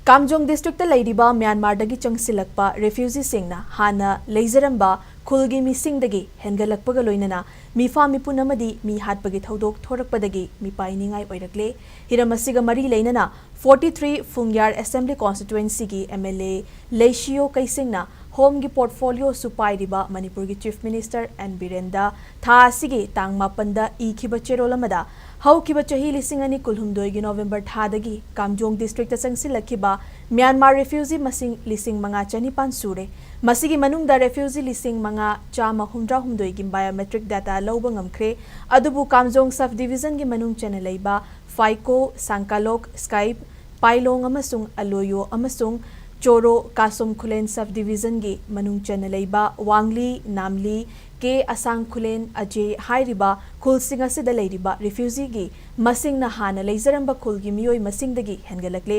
Kamjong district Ladiba Myanmar dagi changsillakpa refugee singna hana leizaramba khulgi mi singdagi hengat-khiduna loinana mi fa mi punamadi mi hatpagi thodok thorakpadagi mi painingai oirakle hiramasiga mari leinana 43 Fungyar Assembly Constituency gi MLA Leishiyo Keishing na home gi portfolio supai riba Manipur gi Chief Minister and Birenda tha asigi tang mapanda ikhiba cherolamada haukiba chahi lisingani kulhumdoi gi November thadagi Kamjong district changsillakpa Myanmar refugee masing lising manga chanipan sure masigi manungda refugee lising manga chama humdra humdoi gi biometric data lauba ngamkhre adubu Kamjong sub division gi manung chana leiba Faiko Sankalok Skype Pailong amasung Aloyo amasung Choro Kasum Khulen sub division gi manung chana leiba Wangli Namli ke Asang Khulen Ajay hairiba khul singa sida leiriba refugee gi masing na hana leizaramba khul gi miyoi masing dagi hengalakle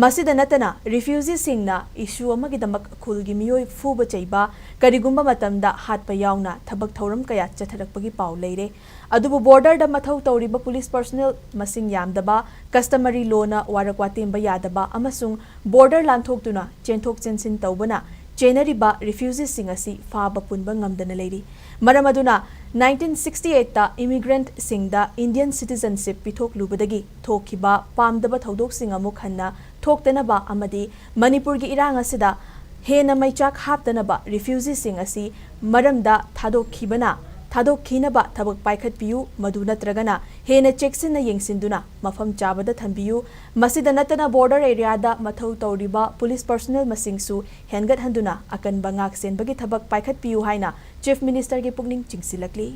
masida natana refugee singna issue amagi damak khul gi miyoi fuba chaiba karigumba matamda hatpa yauna thabak thoram kaya chatharakpagi paw leire adubu border da mathau tawriba police personnel masing yamdaba customary law na warakwa temba yadaba amasung border lanthokduna chenthok chensin tawbana Chenariba refugees singasi faba punba ngamdana leiri maramaduna 1968 ta immigrant singda Indian citizenship pithok lubadagi thokhiba pamdaba thodok singa mukhanna thoktanaba amadi Manipur gi irang asida hena maichak haptanaba refugees singasi maramda thadokhinaba thabak paikhat piyu madu natragana hena checksina yengsinduna mafam chabada thambiyu masida natana border area da mathau tawriba police personnel masingsu hengat handuna akan bangak senbagi thabak paikhat piyu haina chief minister gi pukning chingsinkhare